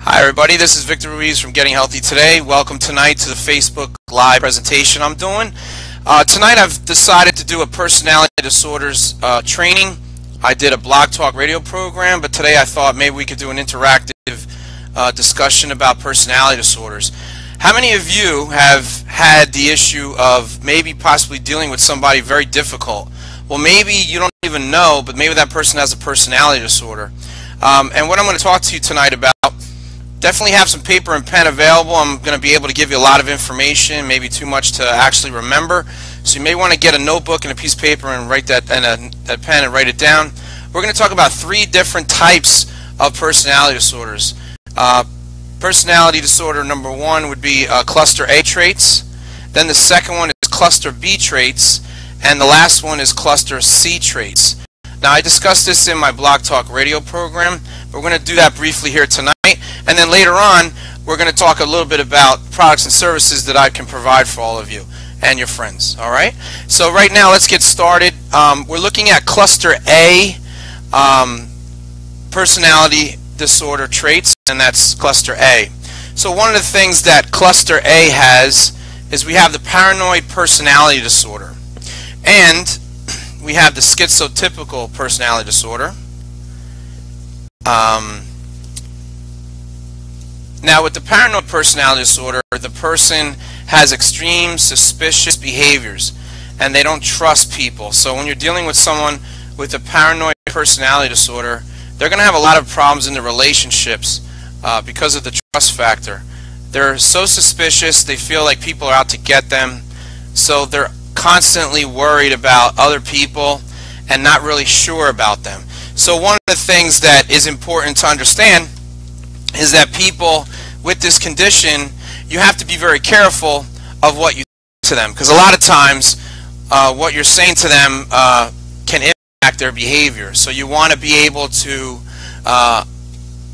Hi everybody, this is Victor Ruiz from Getting Healthy Today. Welcome tonight to the Facebook Live presentation I'm doing. Tonight I've decided to do a personality disorders training. I did a blog talk radio program, but today I thought maybe we could do an interactive discussion about personality disorders. How many of you have had the issue of maybe possibly dealing with somebody very difficult? Well, maybe you don't even know, but maybe that person has a personality disorder. And what I'm going to talk to you tonight about, definitely have some paper and pen available. I'm going to be able to give you a lot of information, maybe too much to actually remember. So you may want to get a notebook and a piece of paper and write that, and a pen and write it down. We're going to talk about 3 different types of personality disorders. Personality disorder number 1 would be cluster A traits. Then the second one is cluster B traits. And the last one is cluster C traits. Now, I discussed this in my blog talk radio program, but we're going to do that briefly here tonight. And then later on, we're going to talk a little bit about products and services that I can provide for all of you and your friends. All right? So right now, let's get started. We're looking at cluster A personality disorder traits, and that's cluster A. So one of the things that cluster A has is we have the paranoid personality disorder. And we have the schizotypical personality disorder. Now, with the paranoid personality disorder, the person has extreme suspicious behaviors and they don't trust people. So when you're dealing with someone with a paranoid personality disorder, they're going to have a lot of problems in their relationships because of the trust factor. They're so suspicious, they feel like people are out to get them, so they're constantly worried about other people and not really sure about them. So one of the things that is important to understand is that people with this condition, you have to be very careful of what you say to them, because a lot of times what you're saying to them can impact their behavior. So you want to be able to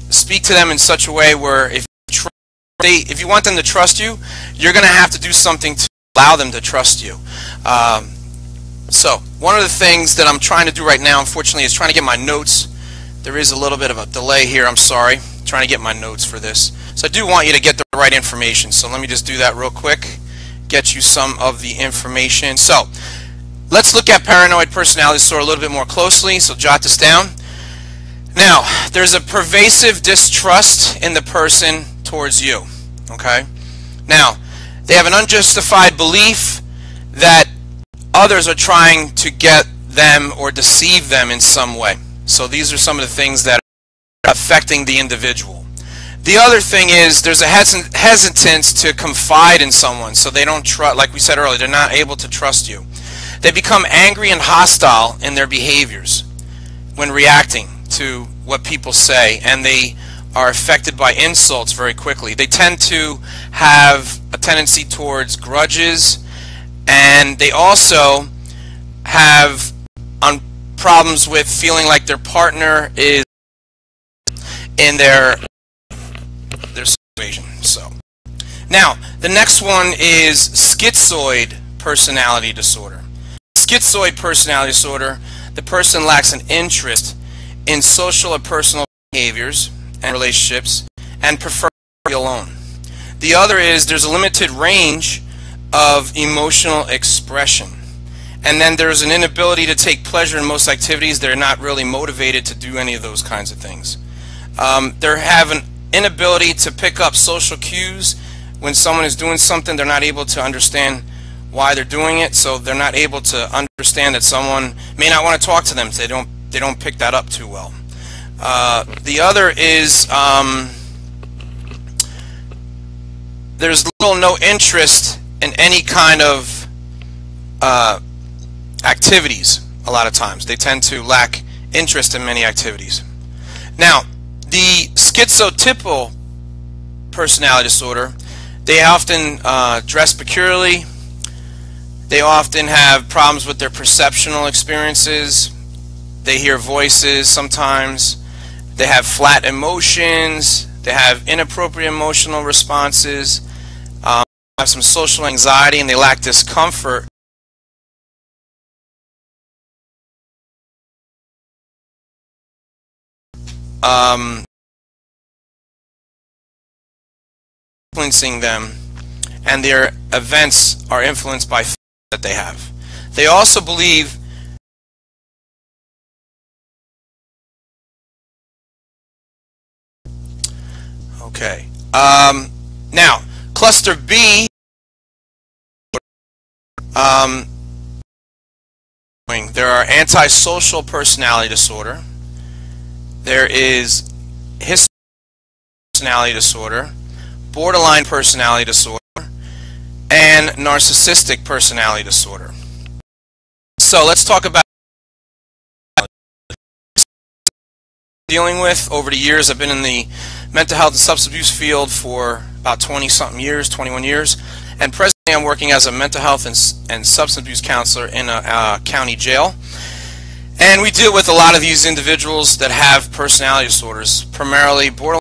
speak to them in such a way where if you want them to trust you, you're going to have to do something to allow them to trust you. So one of the things that I'm trying to do right now, unfortunately, is trying to get my notes. There is a little bit of a delay here, I'm sorry. I'm trying to get my notes for this. So I do want you to get the right information. So let me just do that real quick, get you some of the information. So let's look at paranoid personality disorder a little bit more closely. So jot this down. Now, there's a pervasive distrust in the person towards you. Okay? Now, they have an unjustified belief that others are trying to get them or deceive them in some way. So these are some of the things that are affecting the individual. The other thing is there's a hesitance to confide in someone, so they don't trust, like we said earlier, they're not able to trust you. They become angry and hostile in their behaviors when reacting to what people say, and they are affected by insults very quickly. They tend to have a tendency towards grudges, and they also have problems with feeling like their partner is in their situation. So now the next one is schizoid personality disorder. Schizoid personality disorder, the person lacks an interest in social or personal behaviors and relationships and prefer to be alone. The other is there's a limited range of emotional expression, and then there's an inability to take pleasure in most activities. They're not really motivated to do any of those kinds of things. They have an inability to pick up social cues. When someone is doing something, they're not able to understand why they're doing it, so they're not able to understand that someone may not want to talk to them. So they don't pick that up too well. The other is there's little no interest in any kind of activities. A lot of times they tend to lack interest in many activities. Now, the schizotypal personality disorder, they often dress peculiarly. They often have problems with their perceptual experiences. They hear voices sometimes. They have flat emotions. They have inappropriate emotional responses. Have some social anxiety, and they lack discomfort influencing them, and their events are influenced by thoughts that they have. They also believe now cluster B, there are antisocial personality disorder, there is histrionic personality disorder, borderline personality disorder, and narcissistic personality disorder. So let's talk about dealing with. Over the years, I've been in the mental health and substance abuse field for about 20-something years, 21 years, and presently I'm working as a mental health and substance abuse counselor in a county jail. And we deal with a lot of these individuals that have personality disorders, primarily borderline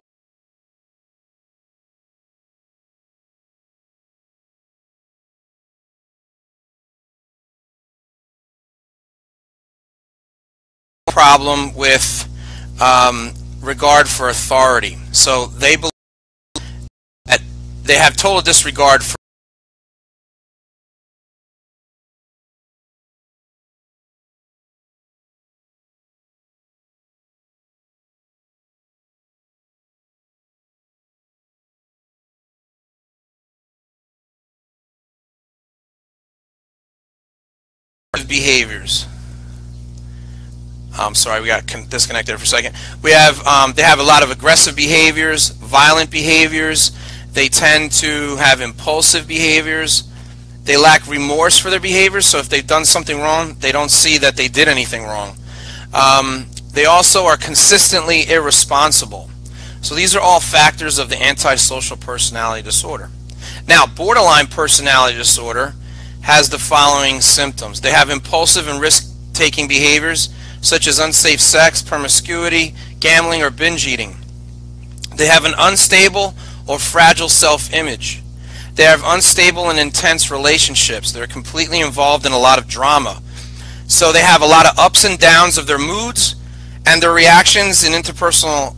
problem with regard for authority. So they believe that they have total disregard for behaviors. I'm sorry, we got disconnected for a second. We have they have a lot of aggressive behaviors, violent behaviors. They tend to have impulsive behaviors. They lack remorse for their behaviors, so if they've done something wrong, they don't see that they did anything wrong. They also are consistently irresponsible. So these are all factors of the antisocial personality disorder. Now, borderline personality disorder has the following symptoms. They have impulsive and risk-taking behaviors, such as unsafe sex, promiscuity, gambling, or binge eating. They have an unstable or fragile self-image. They have unstable and intense relationships. They're completely involved in a lot of drama. So they have a lot of ups and downs of their moods, and their reactions in interpersonal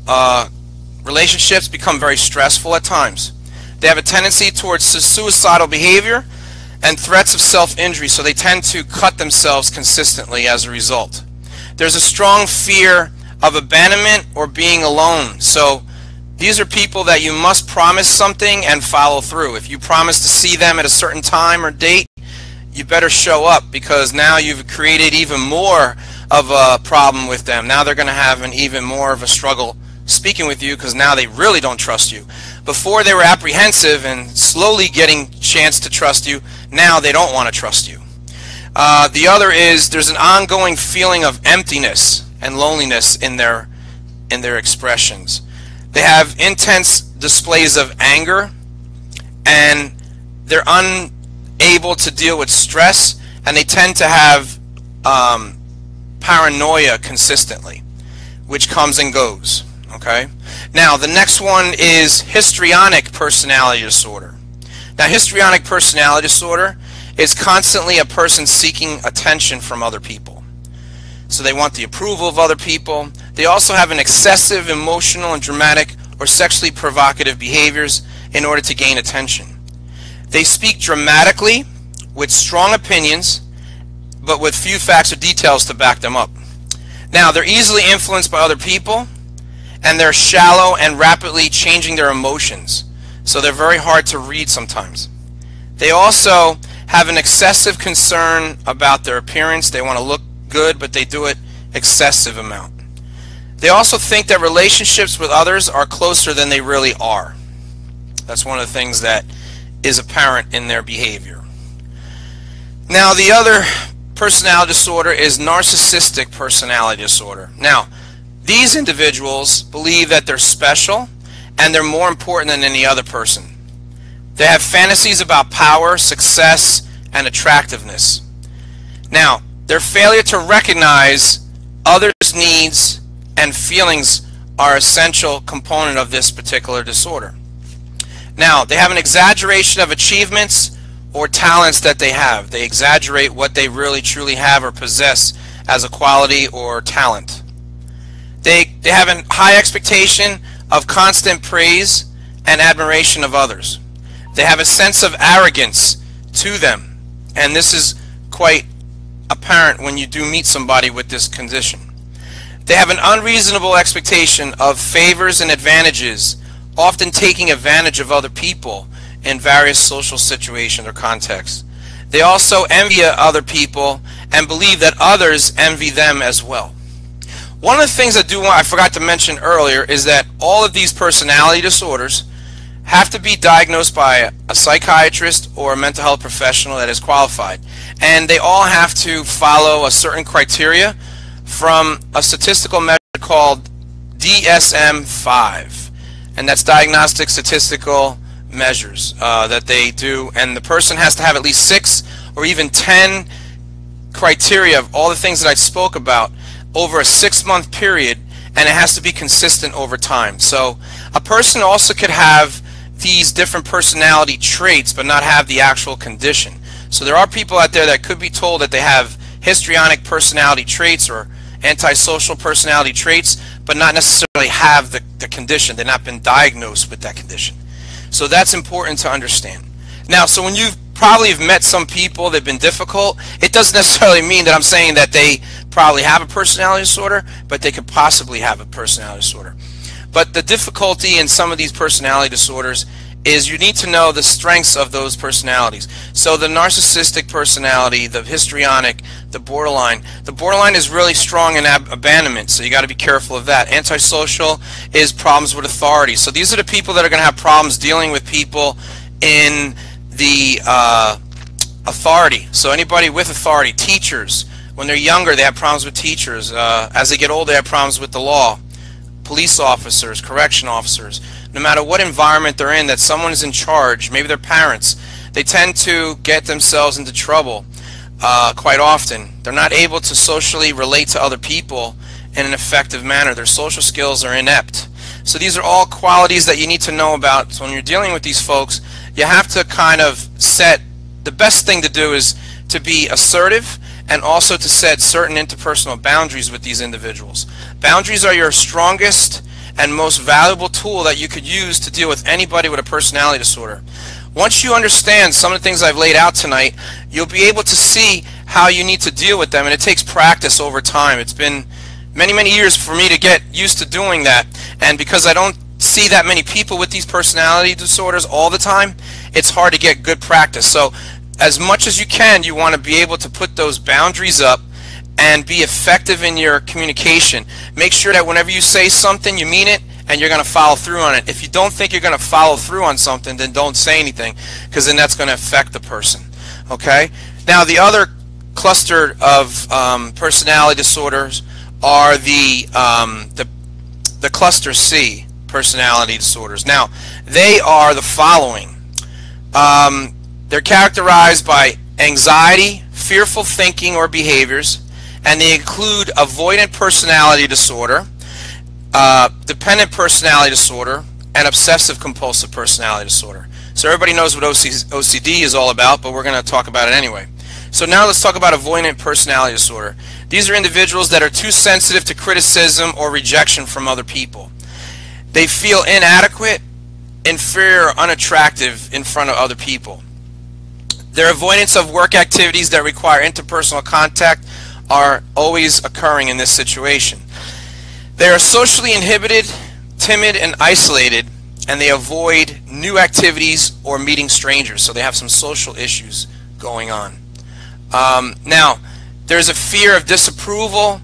relationships become very stressful at times. They have a tendency towards suicidal behavior and threats of self-injury, so they tend to cut themselves consistently as a result. There's a strong fear of abandonment or being alone. So these are people that you must promise something and follow through. If you promise to see them at a certain time or date, you better show up, because now you've created even more of a problem with them. Now they're going to have an even more of a struggle speaking with you, because now they really don't trust you. Before they were apprehensive and slowly getting chance to trust you, now they don't want to trust you. The other is there's an ongoing feeling of emptiness and loneliness in their expressions. They have intense displays of anger, and they're unable to deal with stress, and they tend to have paranoia consistently, which comes and goes. Okay. Now the next one is histrionic personality disorder. Now, histrionic personality disorder is constantly a person seeking attention from other people. So they want the approval of other people. They also have an excessive emotional and dramatic or sexually provocative behaviors in order to gain attention. They speak dramatically with strong opinions, but with few facts or details to back them up. Now, they're easily influenced by other people, and they're shallow and rapidly changing their emotions. So they're very hard to read sometimes. They also have an excessive concern about their appearance. They want to look good, but they do it excessive amount. They also think that relationships with others are closer than they really are. That's one of the things that is apparent in their behavior. Now, the other personality disorder is narcissistic personality disorder. Now, these individuals believe that they're special and they're more important than any other person. They have fantasies about power, success, and attractiveness. Now, their failure to recognize others' needs and feelings are an essential component of this particular disorder. Now, they have an exaggeration of achievements or talents that they have. They exaggerate what they really truly have or possess as a quality or talent. They have a high expectation of constant praise and admiration of others. They have a sense of arrogance to them, and this is quite apparent when you do meet somebody with this condition. They have an unreasonable expectation of favors and advantages, often taking advantage of other people in various social situations or contexts. They also envy other people and believe that others envy them as well. One of the things I forgot to mention earlier is that all of these personality disorders have to be diagnosed by a psychiatrist or a mental health professional that is qualified, and they all have to follow a certain criteria from a statistical measure called DSM-5, and that's diagnostic statistical measures that they do, and the person has to have at least 6 or even 10 criteria of all the things that I spoke about over a 6-month period, and it has to be consistent over time. So a person also could have these different personality traits but not have the actual condition. So there are people out there that could be told that they have histrionic personality traits or antisocial personality traits, but not necessarily have the condition. They've not been diagnosed with that condition. So that's important to understand. Now, so when you've probably have met some people that have been difficult, it doesn't necessarily mean that I'm saying that they probably have a personality disorder, but they could possibly have a personality disorder. But the difficulty in some of these personality disorders is you need to know the strengths of those personalities. So the narcissistic personality, the histrionic, the borderline is really strong in abandonment, so you got to be careful of that. Antisocial is problems with authority. So these are the people that are going to have problems dealing with people in the authority. So anybody with authority, teachers, when they're younger they have problems with teachers. As they get older they have problems with the law. Police officers, correction officers, no matter what environment they're in, that someone is in charge, maybe their parents, they tend to get themselves into trouble quite often. They're not able to socially relate to other people in an effective manner. Their social skills are inept. So these are all qualities that you need to know about. So when you're dealing with these folks, you have to kind of set, the best thing to do is to be assertive and also to set certain interpersonal boundaries with these individuals. Boundaries are your strongest and most valuable tool that you could use to deal with anybody with a personality disorder. Once you understand some of the things I've laid out tonight, you'll be able to see how you need to deal with them, and it takes practice over time. It's been many years for me to get used to doing that, and because I don't see that many people with these personality disorders all the time, it's hard to get good practice. So as much as you can, you want to be able to put those boundaries up and be effective in your communication. Make sure that whenever you say something, you mean it and you're going to follow through on it. If you don't think you're going to follow through on something, then don't say anything, because then that's going to affect the person. Okay? Now, the other cluster of personality disorders are the cluster C personality disorders. Now, they are the following. They're characterized by anxiety, fearful thinking or behaviors, and they include avoidant personality disorder, dependent personality disorder, and obsessive compulsive personality disorder. So everybody knows what OCD is all about, but we're going to talk about it anyway. So now let's talk about avoidant personality disorder. These are individuals that are too sensitive to criticism or rejection from other people. They feel inadequate, inferior, or unattractive in front of other people. Their avoidance of work activities that require interpersonal contact are always occurring in this situation. They are socially inhibited, timid, and isolated, and they avoid new activities or meeting strangers. So they have some social issues going on. Now, there's a fear of disapproval,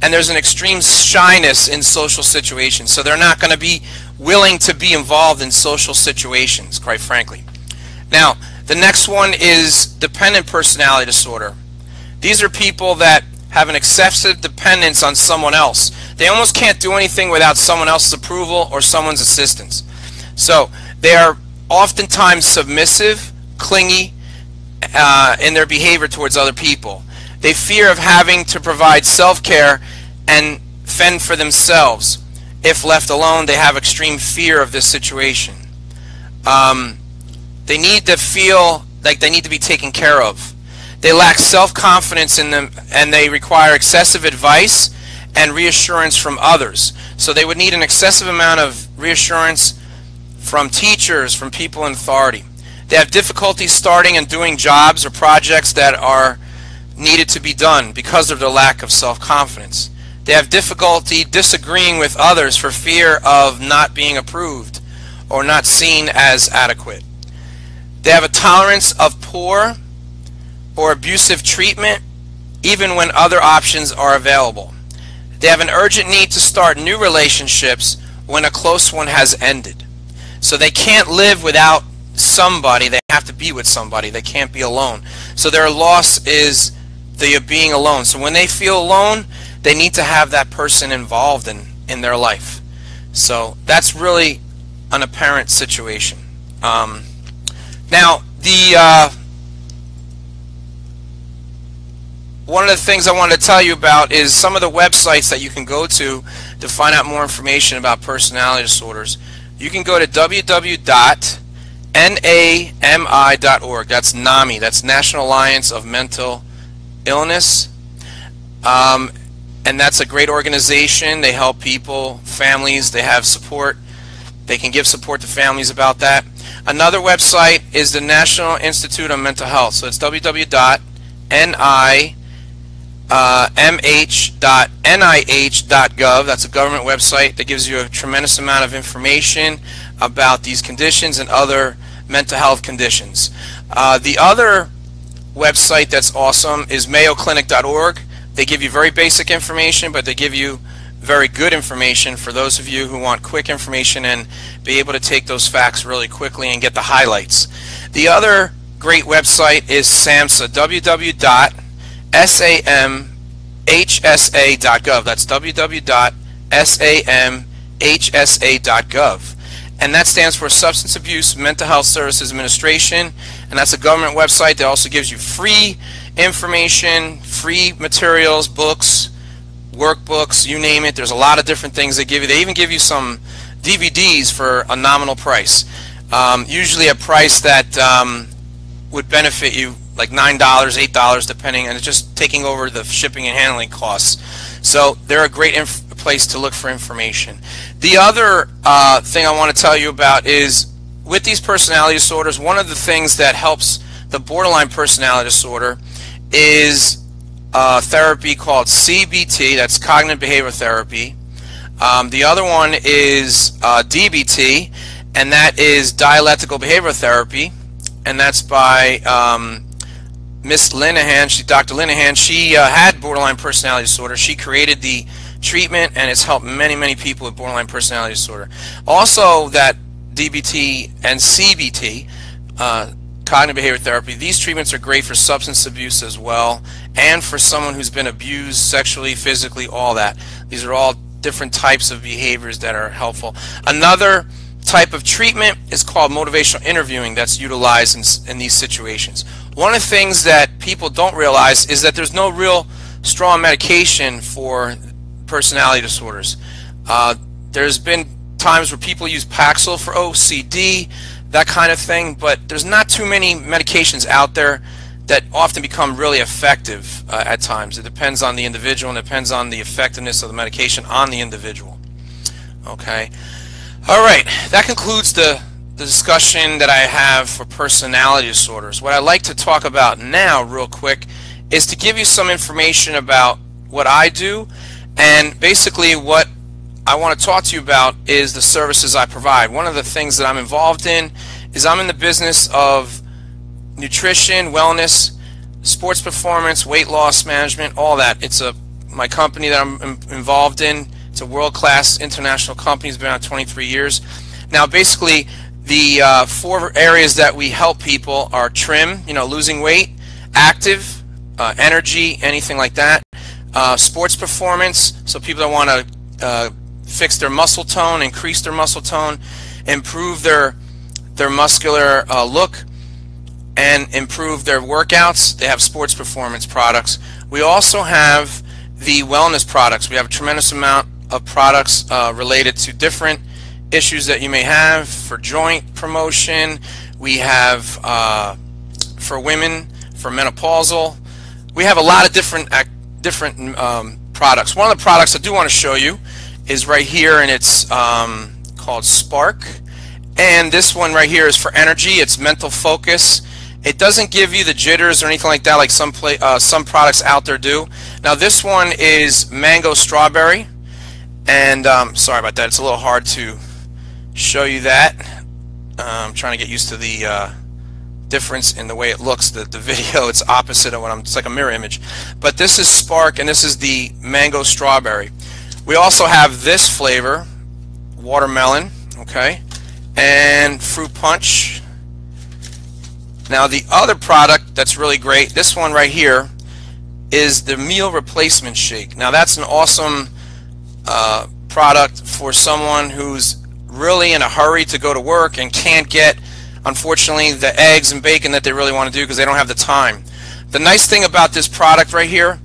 and there's an extreme shyness in social situations. So they're not going to be willing to be involved in social situations, quite frankly. Now, the next one is dependent personality disorder. These are people that have an excessive dependence on someone else. They almost can't do anything without someone else's approval or someone's assistance. So they are oftentimes submissive, clingy in their behavior towards other people. They fear of having to provide self-care and fend for themselves. If left alone, they have extreme fear of this situation. They need to feel like they need to be taken care of. They lack self-confidence in them, and they require excessive advice and reassurance from others. So they would need an excessive amount of reassurance from teachers, from people in authority. They have difficulty starting and doing jobs or projects that are needed to be done because of their lack of self-confidence. They have difficulty disagreeing with others for fear of not being approved or not seen as adequate. They have a tolerance of poor or abusive treatment even when other options are available. They have an urgent need to start new relationships when a close one has ended. So they can't live without somebody. They have to be with somebody. They can't be alone. So their loss is the being alone. So when they feel alone, they need to have that person involved in their life. So that's really an apparent situation. Now, one of the things I wanted to tell you about is some of the websites that you can go to find out more information about personality disorders. You can go to www.nami.org. That's NAMI. That's National Alliance of Mental Illness. And that's a great organization. They help people, families. They have support. They can give support to families about that. Another website is the National Institute of Mental Health. So it's www.mh.nih.gov. That's a government website that gives you a tremendous amount of information about these conditions and other mental health conditions. The other website that's awesome is mayoclinic.org. They give you very basic information, but they give you very good information for those of you who want quick information and be able to take those facts really quickly and get the highlights. The other great website is SAMHSA, www.samhsa.gov. That's www.samhsa.gov. And that stands for Substance Abuse Mental Health Services Administration, and that's a government website that also gives you free information, free materials, books, workbooks, you name it. There's a lot of different things they give you. They even give you some DVDs for a nominal price, usually a price that would benefit you, like $9, $8, depending, and it's just taking over the shipping and handling costs. So they're a great place to look for information. The other thing I want to tell you about is with these personality disorders, one of the things that helps the borderline personality disorder is therapy called CBT, that's cognitive behavioral therapy. The other one is DBT, and that is dialectical behavioral therapy, and that's by Miss Linehan. Dr. Linehan. She had borderline personality disorder. She created the treatment, and it's helped many people with borderline personality disorder. Also, that DBT and CBT, cognitive behavior therapy, these treatments are great for substance abuse as well, and for someone who's been abused sexually, physically, all that. These are all different types of behaviors that are helpful. Another type of treatment is called motivational interviewing that's utilized in these situations. One of the things that people don't realize is that there's no real strong medication for personality disorders. There's been times where people use Paxil for OCD, that kind of thing, but there's not too many medications out there that often become really effective at times. It depends on the individual and depends on the effectiveness of the medication on the individual. Okay. All right, that concludes the discussion that I have for personality disorders. What I'd like to talk about now real quick is to give you some information about what I do, and basically what I want to talk to you about is the services I provide. One of the things that I'm involved in is I'm in the business of nutrition, wellness, sports performance, weight loss management, all that. It's my company that I'm involved in. It's a world-class international company. It's been around 23 years. Now, basically, the 4 areas that we help people are trim, losing weight, active, energy, anything like that, sports performance, so people that want to fix their muscle tone, increase their muscle tone, improve their muscular look, and improve their workouts. They have sports performance products. We also have the wellness products. We have a tremendous amount of products related to different issues that you may have. For joint promotion, we have for women, for menopausal. We have a lot of different products. One of the products I do want to show you is right here, and it's called Spark, And this one right here is for energy. It's mental focus. It doesn't give you the jitters or anything like that like some products out there do. Now this one is mango strawberry, and sorry about that, it's a little hard to show you that. I'm trying to get used to the difference in the way it looks. The video, it's opposite of what it's like a mirror image. But this is Spark, and this is the mango strawberry. We also have this flavor, watermelon, okay, and fruit punch. Now the other product that's really great, this one right here, is the meal replacement shake. Now that's an awesome product for someone who's really in a hurry to go to work and can't get, unfortunately, the eggs and bacon that they really want to do because they don't have the time. The nice thing about this product right here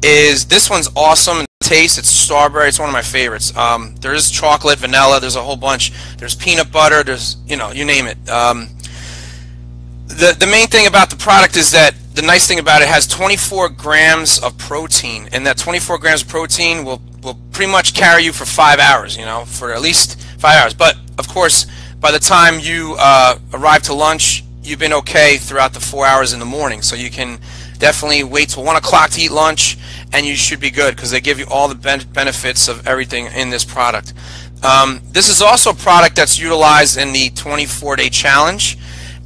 is this one's awesome in taste. It's strawberry. It's one of my favorites. There is chocolate, vanilla. There's a whole bunch. There's peanut butter. There's, you know, you name it. The main thing about the product is that the nice thing about it has 24 grams of protein, and that 24 grams of protein will pretty much carry you for 5 hours, you know, for at least 5 hours. But of course, by the time you arrive to lunch, you've been okay throughout the 4 hours in the morning. So you can definitely wait till 1 o'clock to eat lunch, and you should be good because they give you all the benefits of everything in this product. This is also a product that's utilized in the 24-day challenge,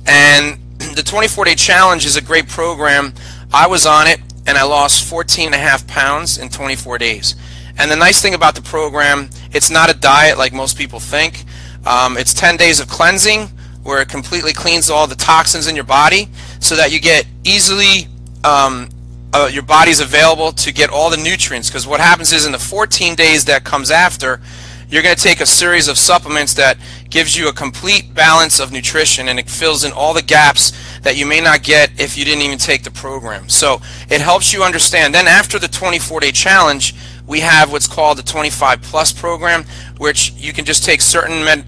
and the 24-day challenge is a great program. I was on it, and I lost 14.5 pounds in 24 days. And the nice thing about the program, it's not a diet like most people think. It's 10 days of cleansing where it completely cleans all the toxins in your body so that you get easily, your body's available to get all the nutrients. Because what happens is in the 14 days that comes after, you're going to take a series of supplements that gives you a complete balance of nutrition, and it fills in all the gaps that you may not get if you didn't even take the program. So it helps you understand. Then after the 24-day challenge, we have what's called the 25 Plus program, which you can just take certain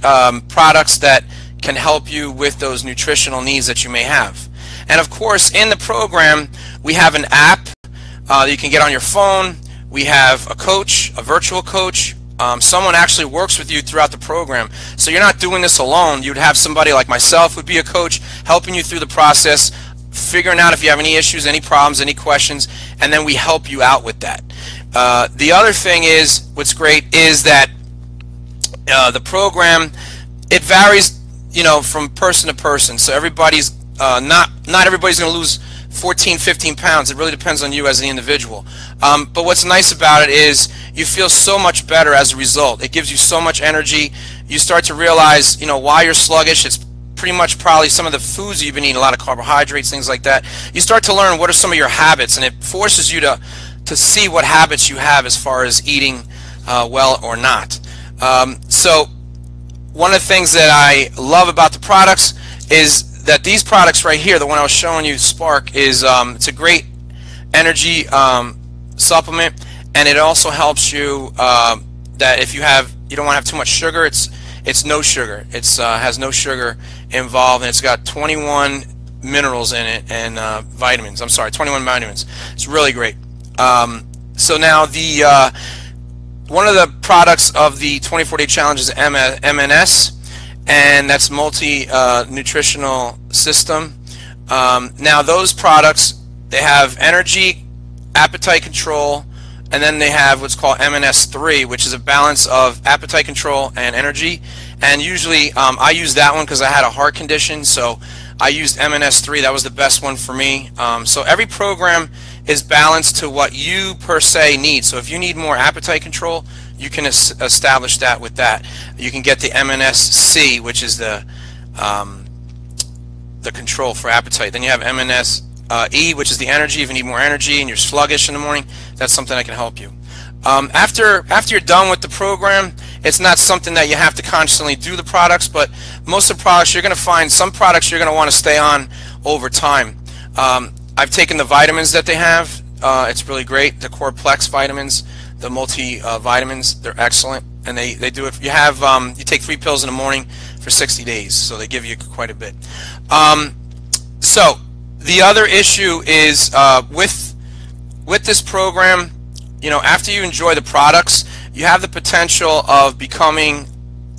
products that can help you with those nutritional needs that you may have. And of course, in the program, we have an app that you can get on your phone. We have a coach, a virtual coach. Someone actually works with you throughout the program. So you're not doing this alone. You'd have somebody like myself would be a coach helping you through the process, figuring out if you have any issues, any problems, any questions, and then we help you out with that. The other thing is, what's great is that the program, it varies, you know, from person to person. So everybody's not everybody's going to lose 14, 15 pounds. It really depends on you as an individual. But what's nice about it is you feel so much better as a result. It gives you so much energy. You start to realize, you know, why you're sluggish. It's pretty much probably some of the foods you've been eating, a lot of carbohydrates, things like that. You start to learn what are some of your habits, and it forces you to see what habits you have as far as eating well or not. So one of the things that I love about the products is that these products right here, the one I was showing you, Spark, is it's a great energy supplement, and it also helps you that if you don't want to have too much sugar, it's no sugar. It's has no sugar involved, and it's got 21 minerals in it and vitamins. I'm sorry, 21 vitamins. It's really great. So now the one of the products of the 24-day challenge is MNS, and that's multi-nutritional system. Now those products, they have energy, appetite control, and then they have what's called MNS3, which is a balance of appetite control and energy. And usually I use that one because I had a heart condition, so I used MNS3. That was the best one for me. So every program is balanced to what you per se need. So if you need more appetite control, you can establish that with that. You can get the MNS-C, which is the control for appetite. Then you have MNS-E, which is the energy. If you need more energy and you're sluggish in the morning, that's something that can help you. After you're done with the program, it's not something that you have to constantly do the products, but most of the products you're going to find, some products you're going to want to stay on over time. I've taken the vitamins that they have. It's really great. The Core Plex vitamins, the multi-vitamins, they're excellent. And they do it. You take 3 pills in the morning for 60 days, so they give you quite a bit. So the other issue is with this program, you know, after you enjoy the products, you have the potential of becoming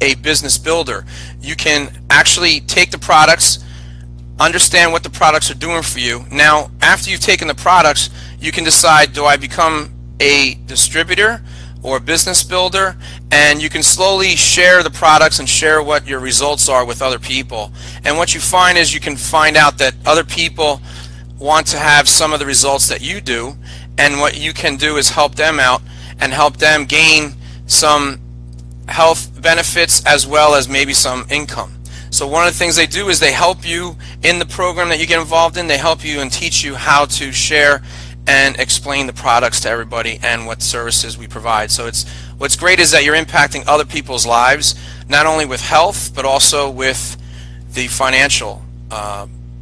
a business builder. you can actually take the products, understand what the products are doing for you. Now, after you've taken the products, you can decide, do I become a distributor or a business builder? And you can slowly share the products and share what your results are with other people. And what you find is you can find out that other people want to have some of the results that you do, and what you can do is help them out and help them gain some health benefits as well as maybe some income. So one of the things they do is they help you in the program that you get involved in. They help you and teach you how to share and explain the products to everybody and what services we provide. So what's great is that you're impacting other people's lives, not only with health but also with the financial.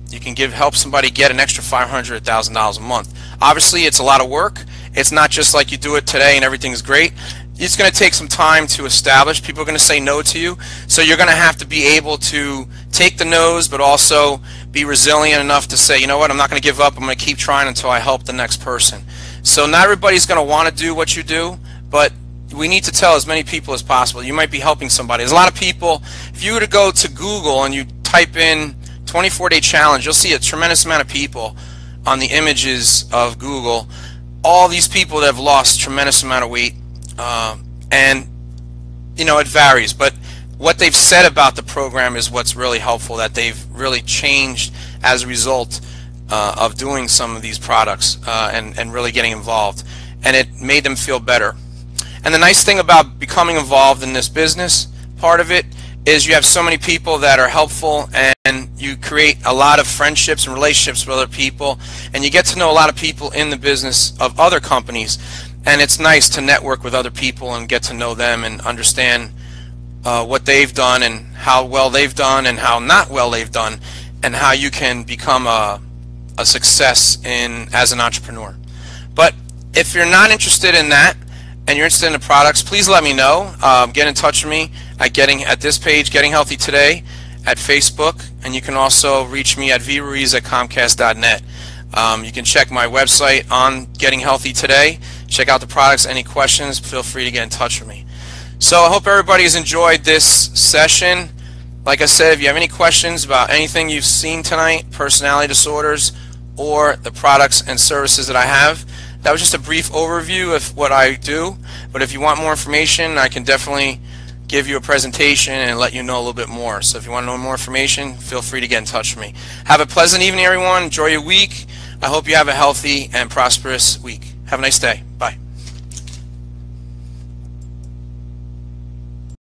You can help somebody get an extra $500, $1,000 a month. Obviously, it's a lot of work. It's not just like you do it today and everything's great. It's going to take some time to establish. People are going to say no to you, so you're going to have to be able to take the no's, but also be resilient enough to say, you know what, I'm not going to give up. I'm going to keep trying until I help the next person. So not everybody's going to want to do what you do, but we need to tell as many people as possible. You might be helping somebody. There's a lot of people. If you were to go to Google and you type in 24-day challenge, you'll see a tremendous amount of people on the images of Google. All these people that have lost tremendous amount of weight. And you know, it varies, but what they've said about the program is what's really helpful, that they've really changed as a result of doing some of these products and really getting involved, and it made them feel better. And the nice thing about becoming involved in this business part of it is you have so many people that are helpful, and you create a lot of friendships and relationships with other people, and you get to know a lot of people in the business of other companies. And it's nice to network with other people and get to know them and understand what they've done and how well they've done and how not well they've done, and how you can become a success as an entrepreneur. But if you're not interested in that and you're interested in the products, please let me know. Get in touch with me at this page, Getting Healthy Today, at Facebook, and you can also reach me at vruiz@comcast.net. You can check my website on Getting Healthy Today. Check out the products. Any questions, feel free to get in touch with me. So I hope everybody has enjoyed this session. Like I said, if you have any questions about anything you've seen tonight, personality disorders, or the products and services that I have, that was just a brief overview of what I do. But if you want more information, I can definitely give you a presentation and let you know a little bit more. So if you want to know more information, feel free to get in touch with me. Have a pleasant evening, everyone. Enjoy your week. I hope you have a healthy and prosperous week. Have a nice day. Bye.